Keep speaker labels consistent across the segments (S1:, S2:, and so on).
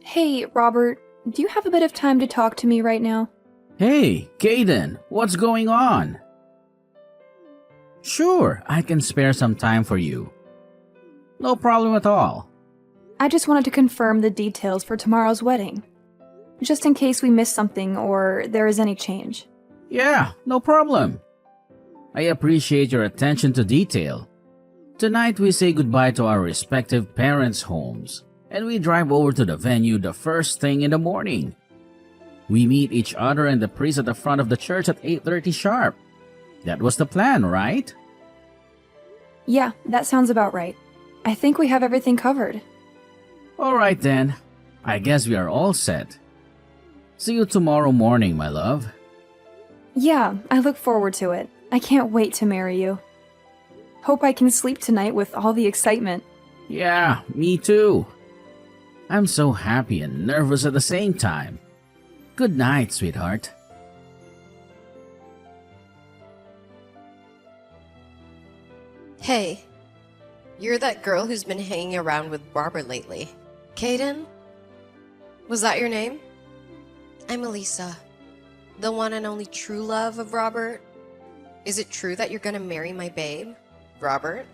S1: Hey, Robert, do you have a bit of time to talk to me right now?
S2: Hey, Caden, what's going on? Sure, I can spare some time for you. No problem at all.
S1: I just wanted to confirm the details for tomorrow's wedding, just in case we miss something or there is any change.
S2: Yeah, no problem. I appreciate your attention to detail. Tonight we say goodbye to our respective parents' homes, and we drive over to the venue the first thing in the morning. We meet each other and the priest at the front of the church at 8:30 sharp. That was the plan, right?
S1: Yeah, that sounds about right. I think we have everything covered.
S2: Alright then, I guess we are all set. See you tomorrow morning, my love.
S1: Yeah, I look forward to it. I can't wait to marry you. Hope I can sleep tonight with all the excitement.
S2: Yeah, me too. I'm so happy and nervous at the same time. Good night, sweetheart.
S3: Hey, you're that girl who's been hanging around with Robert lately. Caden? Was that your name? I'm Elisa, the one and only true love of Robert. Is it true that you're gonna marry my babe, Robert?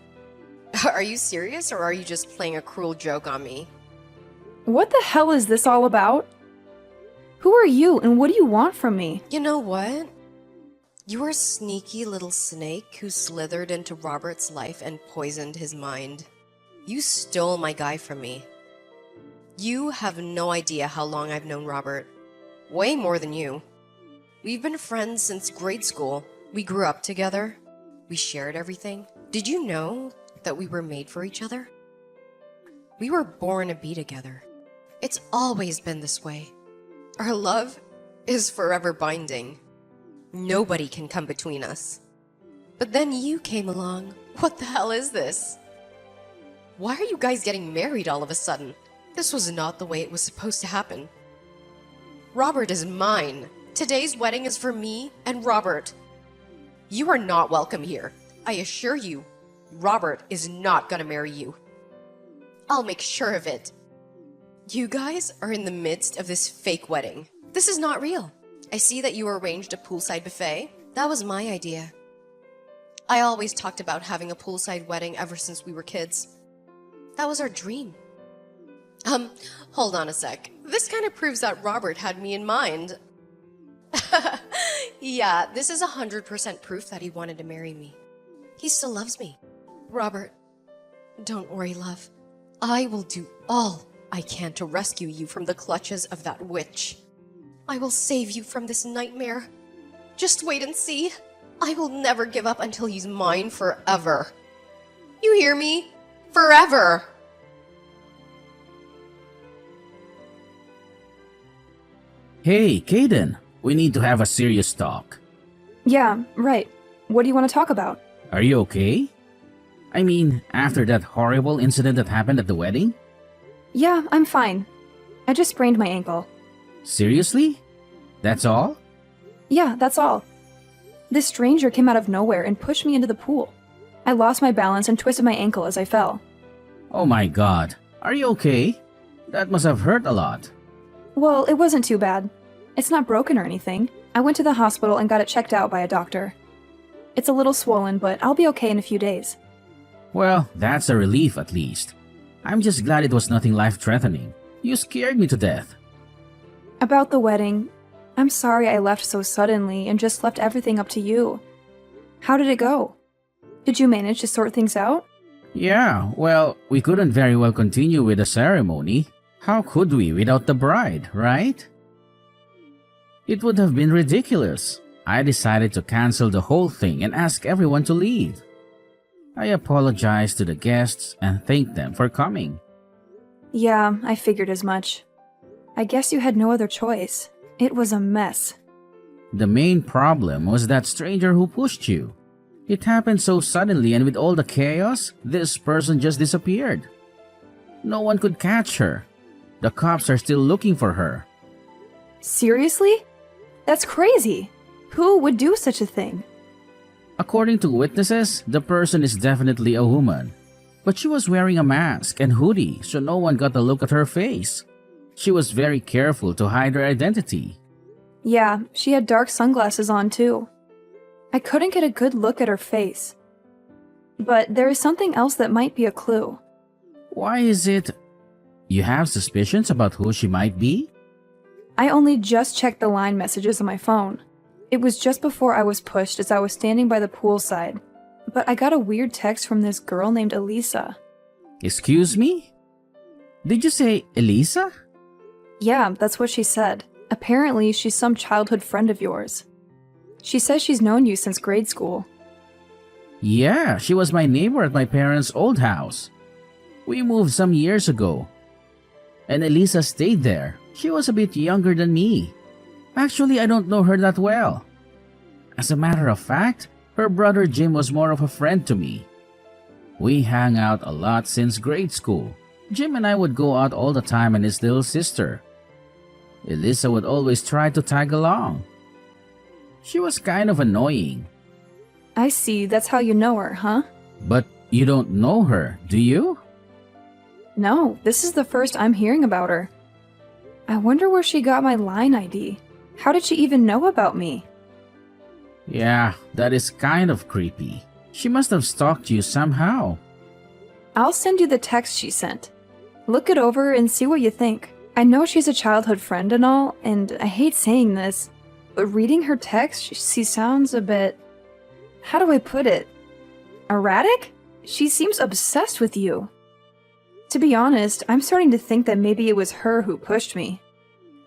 S3: Are you serious or are you just playing a cruel joke on me?
S1: What the hell is this all about? Who are you and what do you want from me?
S3: You know what? You are a sneaky little snake who slithered into Robert's life and poisoned his mind. You stole my guy from me. You have no idea how long I've known Robert. Way more than you. We've been friends since grade school. We grew up together. We shared everything. Did you know that we were made for each other? We were born to be together. It's always been this way. Our love is forever binding. Nobody can come between us. But then you came along. What the hell is this? Why are you guys getting married all of a sudden? This was not the way it was supposed to happen. Robert is mine. Today's wedding is for me and Robert. You are not welcome here. I assure you, Robert is not gonna marry you. I'll make sure of it. You guys are in the midst of this fake wedding. This is not real. I see that you arranged a poolside buffet. That was my idea. I always talked about having a poolside wedding ever since we were kids. That was our dream. Hold on a sec. This kind of proves that Robert had me in mind. Yeah, this is 100% proof that he wanted to marry me. He still loves me. Robert, don't worry, love. I will do all I can to rescue you from the clutches of that witch. I will save you from this nightmare. Just wait and see. I will never give up until he's mine forever. You hear me? Forever!
S2: Hey, Caden, we need to have a serious talk.
S1: Yeah, right. What do you want to talk about?
S2: Are you okay? I mean, after that horrible incident that happened at the wedding?
S1: Yeah, I'm fine. I just sprained my ankle.
S2: Seriously? That's all?
S1: Yeah, that's all. This stranger came out of nowhere and pushed me into the pool. I lost my balance and twisted my ankle as I fell.
S2: Oh my god, are you okay? That must have hurt a lot.
S1: Well, it wasn't too bad. It's not broken or anything. I went to the hospital and got it checked out by a doctor. It's a little swollen, but I'll be okay in a few days.
S2: Well, that's a relief at least. I'm just glad it was nothing life-threatening. You scared me to death.
S1: About the wedding, I'm sorry I left so suddenly and just left everything up to you. How did it go? Did you manage to sort things out?
S2: Yeah, well, we couldn't very well continue with the ceremony. How could we without the bride, right? It would have been ridiculous. I decided to cancel the whole thing and ask everyone to leave. I apologized to the guests and thanked them for coming.
S1: Yeah, I figured as much. I guess you had no other choice. It was a mess.
S2: The main problem was that stranger who pushed you. It happened so suddenly, and with all the chaos, this person just disappeared. No one could catch her. The cops are still looking for her.
S1: Seriously? That's crazy. Who would do such a thing?
S2: According to witnesses, the person is definitely a woman. But she was wearing a mask and hoodie, so no one got a look at her face. She was very careful to hide her identity.
S1: Yeah, she had dark sunglasses on too. I couldn't get a good look at her face. But there is something else that might be a clue.
S2: Why is it you have suspicions about who she might be?
S1: I only just checked the line messages on my phone. It was just before I was pushed as I was standing by the poolside. But I got a weird text from this girl named Elisa.
S2: Excuse me? Did you say Elisa?
S1: Yeah, that's what she said. Apparently, she's some childhood friend of yours. She says she's known you since grade school.
S2: Yeah, she was my neighbor at my parents' old house. We moved some years ago. And Elisa stayed there. She was a bit younger than me. Actually, I don't know her that well. As a matter of fact, her brother Jim was more of a friend to me. We hung out a lot since grade school. Jim and I would go out all the time, and his little sister, Elisa, would always try to tag along. She was kind of annoying.
S1: I see, that's how you know her, huh?
S2: But you don't know her, do you?
S1: No, this is the first I'm hearing about her. I wonder where she got my line ID. How did she even know about me?
S2: Yeah, that is kind of creepy. She must have stalked you somehow.
S1: I'll send you the text she sent. Look it over and see what you think. I know she's a childhood friend and all, and I hate saying this, but reading her text, she sounds a bit... How do I put it? Erratic? She seems obsessed with you. To be honest, I'm starting to think that maybe it was her who pushed me.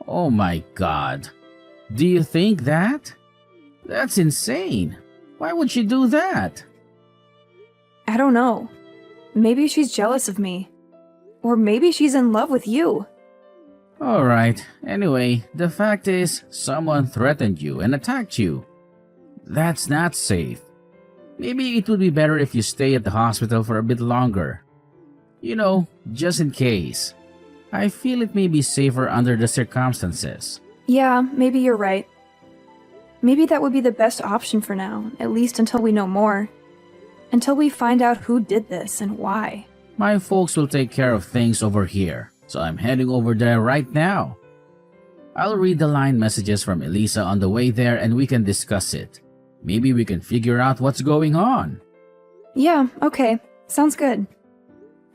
S2: Oh my god. Do you think that? That's insane. Why would she do that?
S1: I don't know. Maybe she's jealous of me. Or maybe she's in love with you.
S2: Alright, anyway, the fact is, someone threatened you and attacked you. That's not safe. Maybe it would be better if you stay at the hospital for a bit longer. You know, just in case. I feel it may be safer under the circumstances.
S1: Yeah, maybe you're right. Maybe that would be the best option for now, at least until we know more. Until we find out who did this and why.
S2: My folks will take care of things over here, so I'm heading over there right now. I'll read the line messages from Elisa on the way there and we can discuss it. Maybe we can figure out what's going on.
S1: Yeah, okay. Sounds good.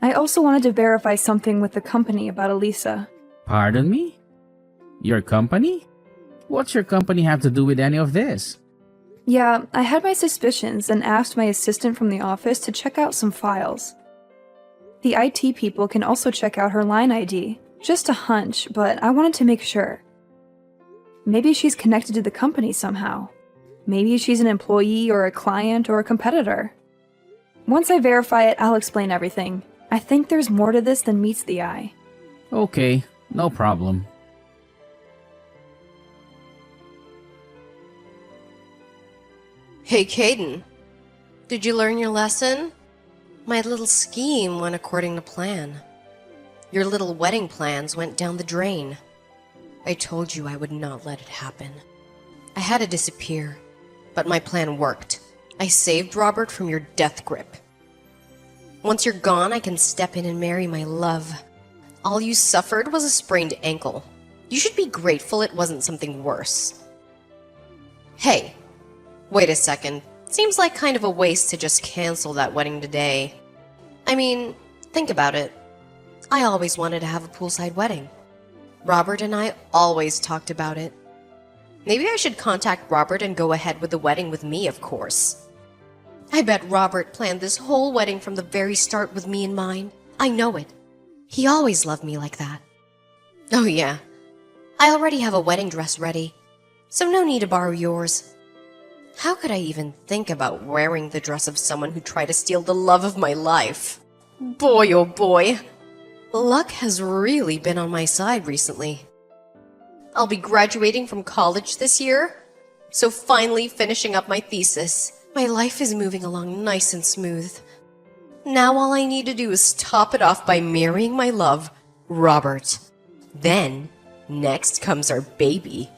S1: I also wanted to verify something with the company about Elisa.
S2: Pardon me? Your company? What's your company have to do with any of this?
S1: Yeah, I had my suspicions and asked my assistant from the office to check out some files. The IT people can also check out her line ID. Just a hunch, but I wanted to make sure. Maybe she's connected to the company somehow. Maybe she's an employee or a client or a competitor. Once I verify it, I'll explain everything. I think there's more to this than meets the eye.
S2: Okay, no problem.
S3: Hey, Caden. Did you learn your lesson? My little scheme went according to plan. Your little wedding plans went down the drain. I told you I would not let it happen. I had to disappear, but my plan worked. I saved Robert from your death grip. Once you're gone, I can step in and marry my love. All you suffered was a sprained ankle. You should be grateful it wasn't something worse. Hey, wait a second. Seems like kind of a waste to just cancel that wedding today. I mean, think about it. I always wanted to have a poolside wedding. Robert and I always talked about it. Maybe I should contact Robert and go ahead with the wedding with me, of course. I bet Robert planned this whole wedding from the very start with me in mind. I know it. He always loved me like that. Oh yeah, I already have a wedding dress ready, so no need to borrow yours. How could I even think about wearing the dress of someone who tried to steal the love of my life? Boy, oh boy. Luck has really been on my side recently. I'll be graduating from college this year, so finally finishing up my thesis. My life is moving along nice and smooth. Now all I need to do is top it off by marrying my love, Robert. Then, next comes our baby.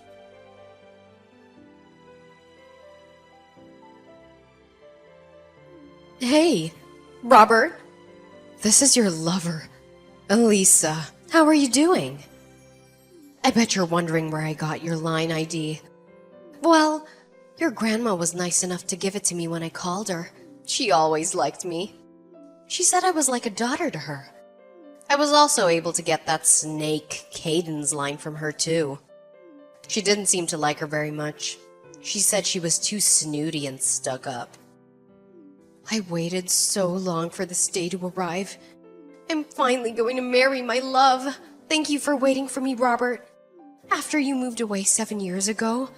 S3: Hey, Robert. This is your lover, Elisa. How are you doing? I bet you're wondering where I got your line ID. Well, your grandma was nice enough to give it to me when I called her. She always liked me. She said I was like a daughter to her. I was also able to get that snake Caden's line from her too. She didn't seem to like her very much. She said she was too snooty and stuck up. I waited so long for this day to arrive. I'm finally going to marry my love. Thank you for waiting for me, Robert. After you moved away 7 years ago.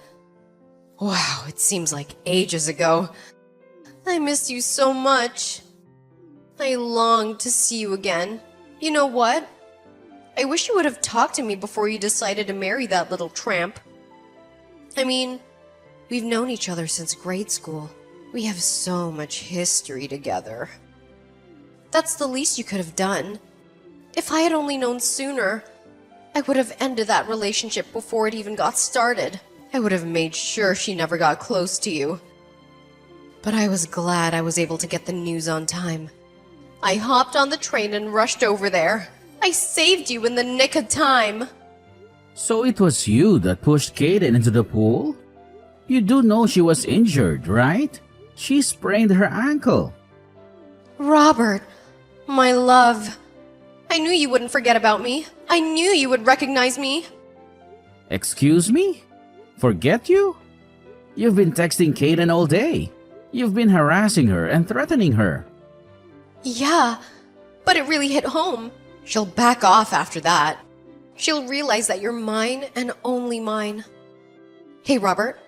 S3: Wow, it seems like ages ago. I miss you so much. I long to see you again. You know what? I wish you would have talked to me before you decided to marry that little tramp. I mean, we've known each other since grade school. We have so much history together. That's the least you could have done. If I had only known sooner, I would have ended that relationship before it even got started. I would have made sure she never got close to you. But I was glad I was able to get the news on time. I hopped on the train and rushed over there. I saved you in the nick of time.
S2: So it was you that pushed Kaden into the pool? You do know she was injured, right? She sprained her ankle.
S3: Robert, my love. I knew you wouldn't forget about me. I knew you would recognize me.
S2: Excuse me? Forget you? You've been texting Kaden all day. You've been harassing her and threatening her.
S3: Yeah, but it really hit home. She'll back off after that. She'll realize that you're mine and only mine. Hey, Robert.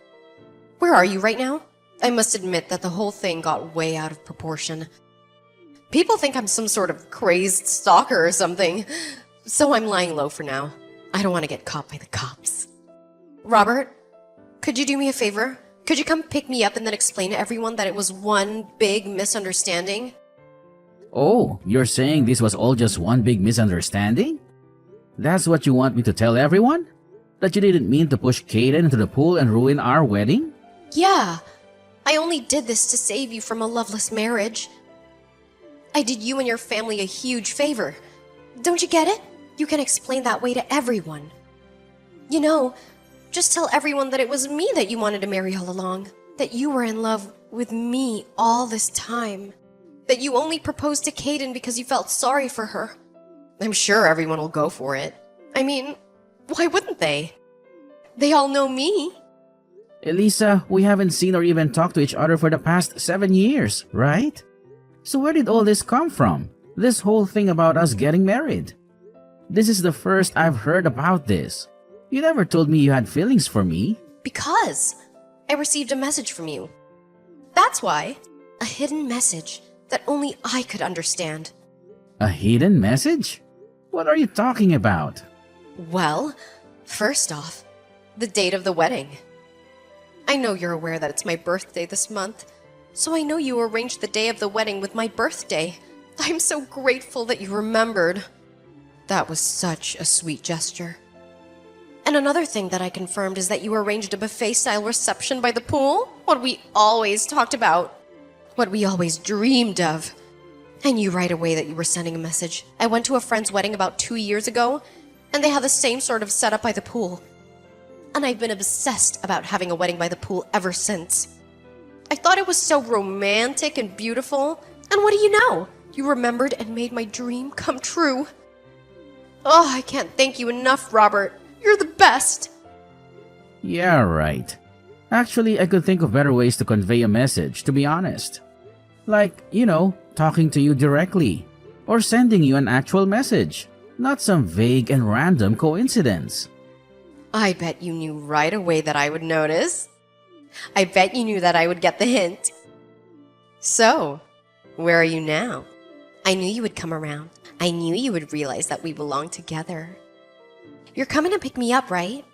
S3: Where are you right now? I must admit that the whole thing got way out of proportion. People think I'm some sort of crazed stalker or something, so I'm lying low for now. I don't want to get caught by the cops. Robert, could you do me a favor? Could you come pick me up and then explain to everyone that it was one big misunderstanding?
S2: Oh, you're saying this was all just one big misunderstanding? That's what you want me to tell everyone? That you didn't mean to push Kaden into the pool and ruin our wedding?
S3: Yeah, I only did this to save you from a loveless marriage. I did you and your family a huge favor. Don't you get it? You can explain that way to everyone. You know, just tell everyone that it was me that you wanted to marry all along. That you were in love with me all this time. That you only proposed to Kaden because you felt sorry for her. I'm sure everyone will go for it. I mean, why wouldn't they? They all know me.
S2: Elisa, we haven't seen or even talked to each other for the past 7 years, right? So where did all this come from? This whole thing about us getting married? This is the first I've heard about this. You never told me you had feelings for me.
S3: Because I received a message from you. That's why. A hidden message that only I could understand.
S2: A hidden message? What are you talking about?
S3: Well, first off, the date of the wedding. I know you're aware that it's my birthday this month, so I know you arranged the day of the wedding with my birthday. I'm so grateful that you remembered. That was such a sweet gesture. And another thing that I confirmed is that you arranged a buffet-style reception by the pool. What we always talked about. What we always dreamed of. I knew right away that you were sending a message. I went to a friend's wedding about 2 years ago, and they had the same sort of setup by the pool. And I've been obsessed about having a wedding by the pool ever since. I thought it was so romantic and beautiful, and what do you know? You remembered and made my dream come true. Oh, I can't thank you enough, Robert. You're the best.
S2: Yeah, right. Actually, I could think of better ways to convey a message, to be honest. Like, talking to you directly. Or sending you an actual message. Not some vague and random coincidence.
S3: I bet you knew right away that I would notice. I bet you knew that I would get the hint. So, where are you now? I knew you would come around. I knew you would realize that we belong together. You're coming to pick me up, right?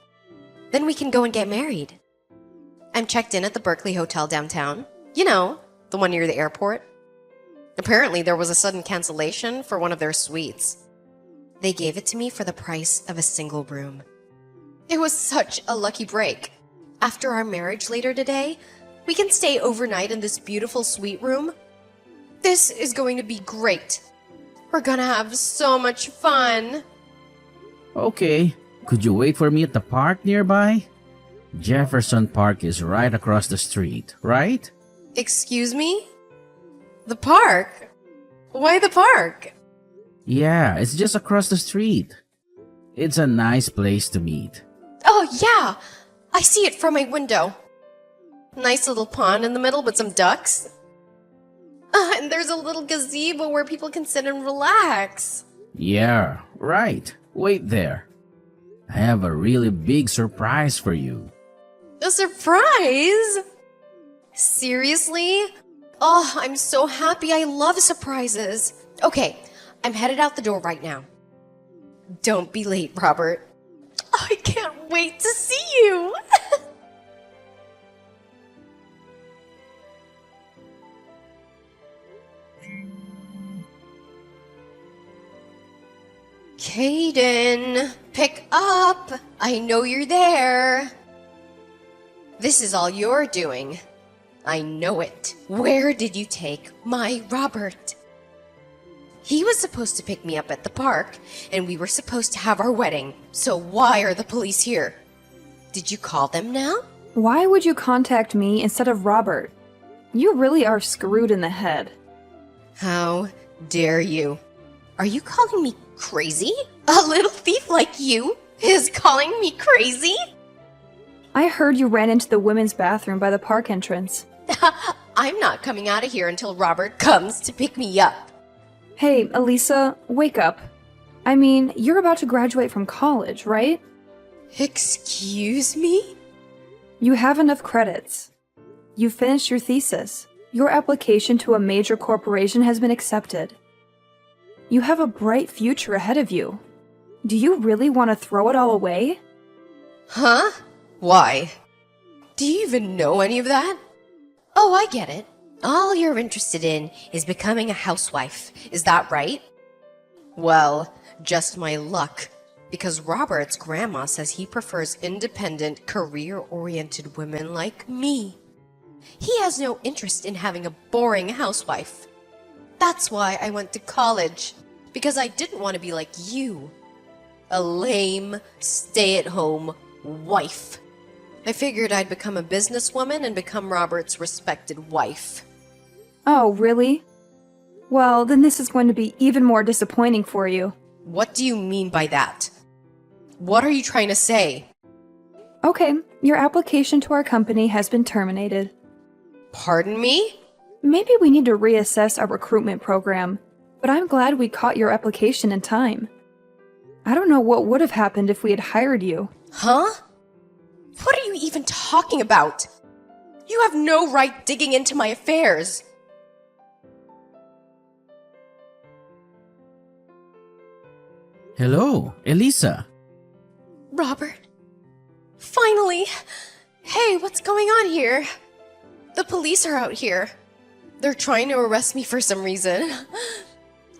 S3: Then we can go and get married. I'm checked in at the Berkeley Hotel downtown. You know, the one near the airport. Apparently there was a sudden cancellation for one of their suites. They gave it to me for the price of a single room. It was such a lucky break. After our marriage later today, we can stay overnight in this beautiful suite room. This is going to be great. We're gonna have so much fun.
S2: Okay, Could you wait for me at the park nearby? Jefferson Park is right across the street, right?
S3: Excuse me? The park? Why the park?
S2: Yeah, it's just across the street. It's a nice place to meet.
S3: Oh, yeah! I see it from my window. Nice little pond in the middle with some ducks. And there's a little gazebo where people can sit and relax.
S2: Yeah, right. Wait there. I have a really big surprise for you.
S3: A surprise? Seriously? Oh, I'm so happy. I love surprises. Okay, I'm headed out the door right now. Don't be late, Robert. I can't wait to see you. Caden, pick up. I know you're there. This is all you're doing. I know it. Where did you take my Robert? He was supposed to pick me up at the park, and we were supposed to have our wedding. So why are the police here? Did you call them now?
S1: Why would you contact me instead of Robert? You really are screwed in the head.
S3: How dare you? Are you calling me crazy? A little thief like you is calling me crazy?
S1: I heard you ran into the women's bathroom by the park entrance.
S3: I'm not coming out of here until Robert comes to pick me up.
S1: Hey, Elisa, wake up. I mean, you're about to graduate from college, right?
S3: Excuse me?
S1: You have enough credits. You finished your thesis. Your application to a major corporation has been accepted. You have a bright future ahead of you. Do you really want to throw it all away?
S3: Huh? Why? Do you even know any of that? Oh, I get it. All you're interested in is becoming a housewife. Is that right? Well, just my luck. Because Robert's grandma says he prefers independent, career-oriented women like me. He has no interest in having a boring housewife. That's why I went to college. Because I didn't want to be like you. A lame, stay-at-home wife. I figured I'd become a businesswoman and become Robert's respected wife.
S1: Oh, really? Well, then this is going to be even more disappointing for you.
S3: What do you mean by that? What are you trying to say?
S1: Okay, your application to our company has been terminated.
S3: Pardon me?
S1: Maybe we need to reassess our recruitment program, but I'm glad we caught your application in time. I don't know what would have happened if we had hired you.
S3: Huh? What are you even talking about? You have no right digging into my affairs.
S2: Hello, Elisa.
S3: Robert. Finally. Hey, what's going on here? The police are out here. They're trying to arrest me for some reason.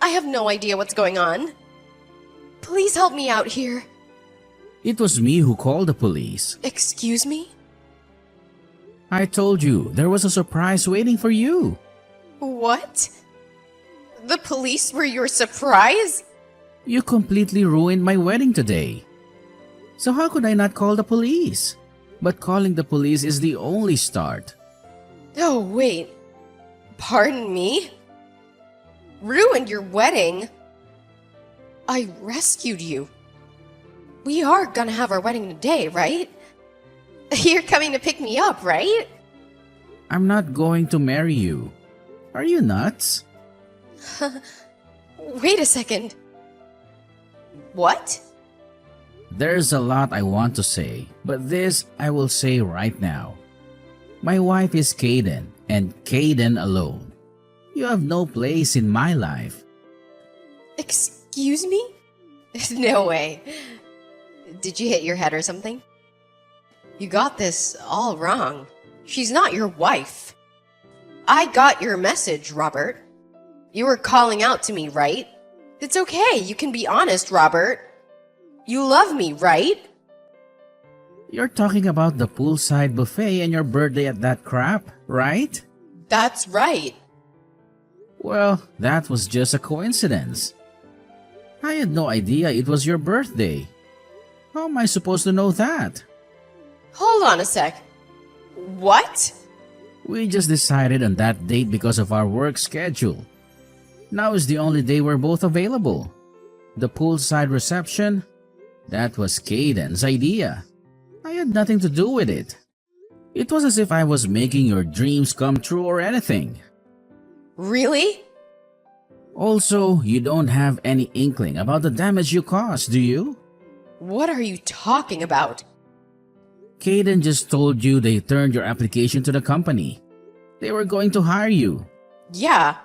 S3: I have no idea what's going on. Please help me out here.
S2: It was me who called the police.
S3: Excuse me?
S2: I told you there was a surprise waiting for you.
S3: What? The police were your surprise?
S2: You completely ruined my wedding today. So how could I not call the police? But calling the police is the only start.
S3: Oh, wait. Pardon me? Ruined your wedding? I rescued you. We are gonna have our wedding today, right? You're coming to pick me up, right?
S2: I'm not going to marry you. Are you nuts?
S3: Wait a second. What?
S2: There's a lot I want to say, but this I will say right now. My wife is Caden, and Caden alone. You have no place in my life.
S3: Excuse me? No way. Did you hit your head or something? You got this all wrong. She's not your wife. I got your message, Robert. You were calling out to me, right? It's okay, you can be honest, Robert. You love me, right?
S2: You're talking about the poolside buffet and your birthday at that crap, right?
S3: That's right.
S2: Well, that was just a coincidence. I had no idea it was your birthday. How am I supposed to know that?
S3: Hold on a sec. What?
S2: We just decided on that date because of our work schedule. Now is the only day we're both available. The poolside reception? That was Caden's idea. I had nothing to do with it. It was as if I was making your dreams come true or anything.
S3: Really?
S2: Also, you don't have any inkling about the damage you caused, do you?
S3: What are you talking about?
S2: Caden just told you they turned your application to the company. They were going to hire you.
S3: Yeah.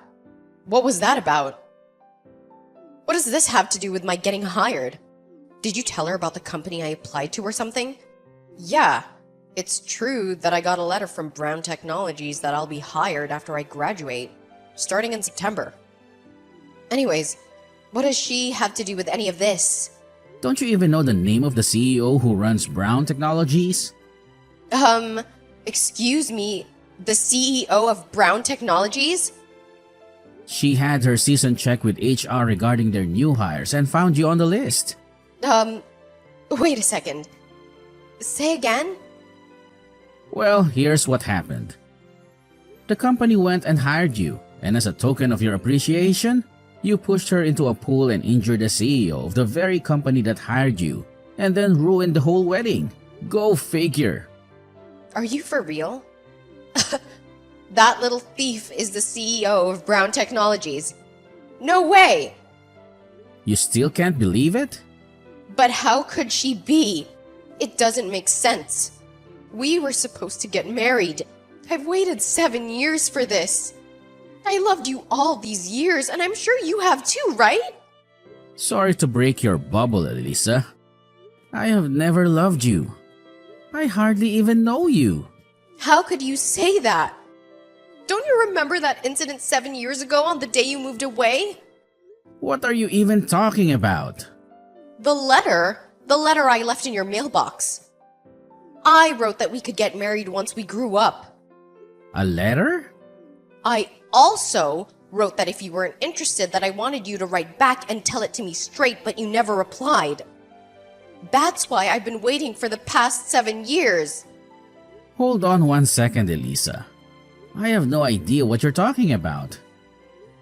S3: What was that about? What does this have to do with my getting hired? Did you tell her about the company I applied to or something? Yeah. It's true that I got a letter from Brown Technologies that I'll be hired after I graduate, starting in September. Anyways, what does she have to do with any of this?
S2: Don't you even know the name of the CEO who runs Brown Technologies?
S3: Excuse me, the CEO of Brown Technologies?
S2: She had her season check with HR regarding their new hires and found you on the list.
S3: Wait a second. Say again?
S2: Well, here's what happened. The company went and hired you, and as a token of your appreciation, you pushed her into a pool and injured the CEO of the very company that hired you, and then ruined the whole wedding. Go figure.
S3: Are you for real? That little thief is the CEO of Brown Technologies. No way!
S2: You still can't believe it?
S3: But how could she be? It doesn't make sense. We were supposed to get married. I've waited 7 years for this. I loved you all these years, and I'm sure you have too, right?
S2: Sorry to break your bubble, Elisa. I have never loved you. I hardly even know you.
S3: How could you say that? Don't you remember that incident 7 years ago on the day you moved away?
S2: What are you even talking about?
S3: The letter I left in your mailbox. I wrote that we could get married once we grew up.
S2: A letter?
S3: I also wrote that if you weren't interested, that I wanted you to write back and tell it to me straight, but you never replied. That's why I've been waiting for the past 7 years.
S2: Hold on 1 second, Elisa. I have no idea what you're talking about.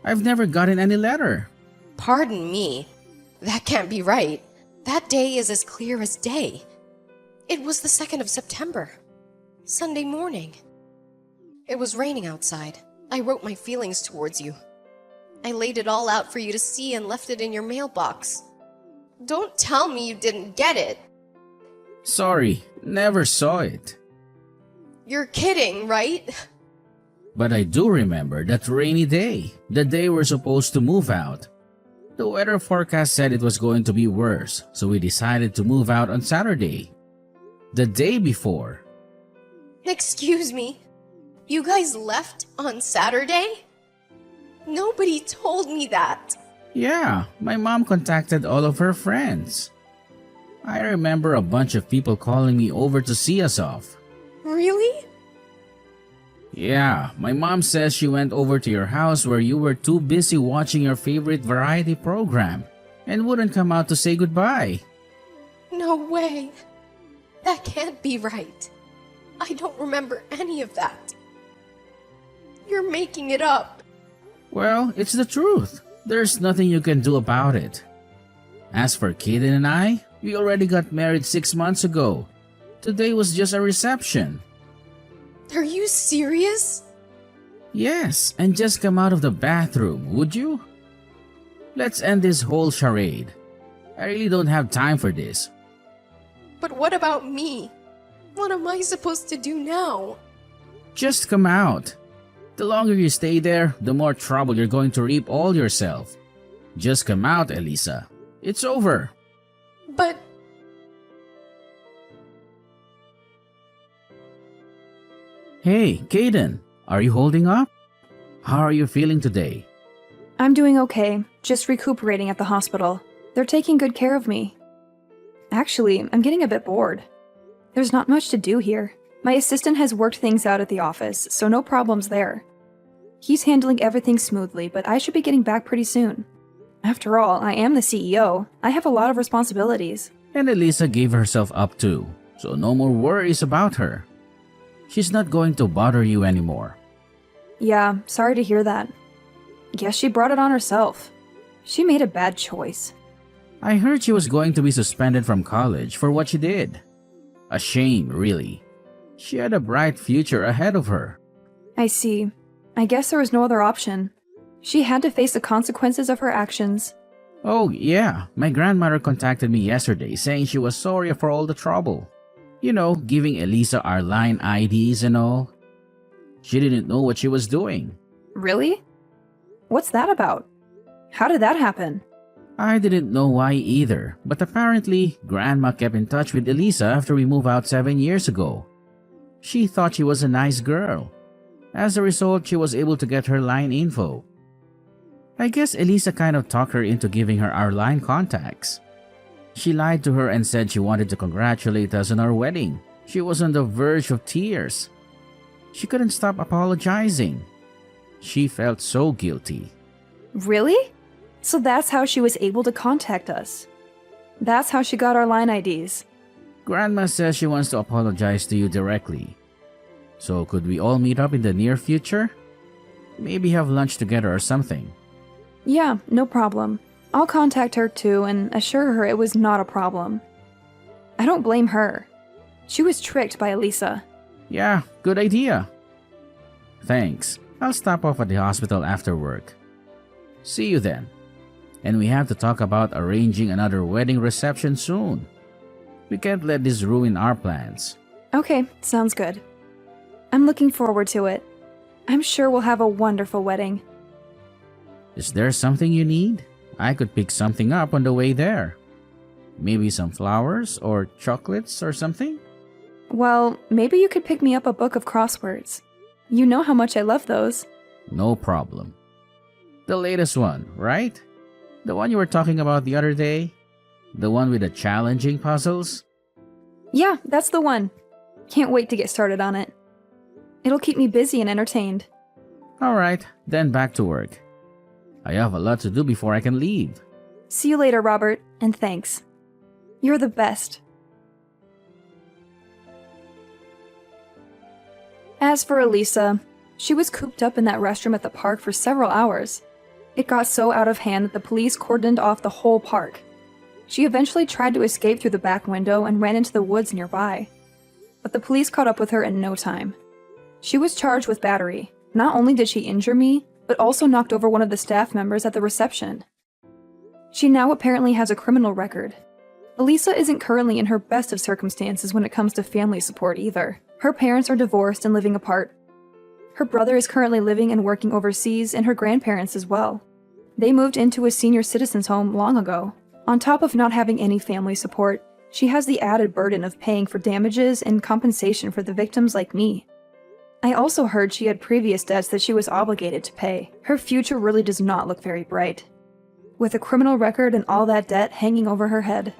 S2: I've never gotten any letter.
S3: Pardon me. That can't be right. That day is as clear as day. It was the 2nd of September. Sunday morning. It was raining outside. I wrote my feelings towards you. I laid it all out for you to see and left it in your mailbox. Don't tell me you didn't get it.
S2: Sorry, never saw it.
S3: You're kidding, right?
S2: But I do remember that rainy day, the day we're supposed to move out. The weather forecast said it was going to be worse, so we decided to move out on Saturday. The day before.
S3: Excuse me. You guys left on Saturday? Nobody told me that.
S2: Yeah, my mom contacted all of her friends. I remember a bunch of people calling me over to see us off.
S3: Really?
S2: Yeah, my mom says she went over to your house where you were too busy watching your favorite variety program and wouldn't come out to say goodbye.
S3: No way. That can't be right. I don't remember any of that. You're making it up.
S2: Well, it's the truth. There's nothing you can do about it. As for Kaden and I, we already got married 6 months ago. Today was just a reception.
S3: Are you serious?
S2: Yes, and just come out of the bathroom, would you? Let's end this whole charade. I really don't have time for this.
S3: But what about me? What am I supposed to do now?
S2: Just come out. The longer you stay there, the more trouble you're going to reap all yourself. Just come out, Elisa. It's over.
S3: But...
S2: Hey, Kaden, are you holding up? How are you feeling today?
S1: I'm doing okay, just recuperating at the hospital. They're taking good care of me. Actually, I'm getting a bit bored. There's not much to do here. My assistant has worked things out at the office, so no problems there. He's handling everything smoothly, but I should be getting back pretty soon. After all, I am the CEO. I have a lot of responsibilities.
S2: And Elisa gave herself up too, so no more worries about her. She's not going to bother you anymore.
S1: Yeah, sorry to hear that. Guess she brought it on herself. She made a bad choice.
S2: I heard she was going to be suspended from college for what she did. A shame, really. She had a bright future ahead of her.
S1: I see. I guess there was no other option. She had to face the consequences of her actions.
S2: Oh, yeah. My grandmother contacted me yesterday saying she was sorry for all the trouble. You know, giving Elisa our line IDs and all. She didn't know what she was doing.
S1: Really? What's that about? How did that happen?
S2: I didn't know why either, but apparently, Grandma kept in touch with Elisa after we moved out 7 years ago. She thought she was a nice girl. As a result, she was able to get her line info. I guess Elisa kind of talked her into giving her our line contacts. She lied to her and said she wanted to congratulate us on our wedding. She was on the verge of tears. She couldn't stop apologizing. She felt so guilty.
S1: Really? So that's how she was able to contact us. That's how she got our line IDs.
S2: Grandma says she wants to apologize to you directly. So could we all meet up in the near future? Maybe have lunch together or something.
S1: Yeah, no problem. I'll contact her too and assure her it was not a problem. I don't blame her. She was tricked by Elisa.
S2: Yeah, good idea. Thanks. I'll stop off at the hospital after work. See you then. And we have to talk about arranging another wedding reception soon. We can't let this ruin our plans.
S1: Okay, sounds good. I'm looking forward to it. I'm sure we'll have a wonderful wedding.
S2: Is there something you need? I could pick something up on the way there. Maybe some flowers or chocolates or something?
S1: Well, maybe you could pick me up a book of crosswords. You know how much I love those.
S2: No problem. The latest one, right? The one you were talking about the other day? The one with the challenging puzzles?
S1: Yeah, that's the one. Can't wait to get started on it. It'll keep me busy and entertained.
S2: Alright, then back to work. I have a lot to do before I can leave.
S1: See you later, Robert, and thanks. You're the best. As for Elisa, she was cooped up in that restroom at the park for several hours. It got so out of hand that the police cordoned off the whole park. She eventually tried to escape through the back window and ran into the woods nearby. But the police caught up with her in no time. She was charged with battery. Not only did she injure me, but also knocked over one of the staff members at the reception. She now apparently has a criminal record. Elisa isn't currently in her best of circumstances when it comes to family support either. Her parents are divorced and living apart. Her brother is currently living and working overseas, and her grandparents as well. They moved into a senior citizens home long ago. On top of not having any family support, she has the added burden of paying for damages and compensation for the victims like me. I also heard she had previous debts that she was obligated to pay. Her future really does not look very bright, with a criminal record and all that debt hanging over her head.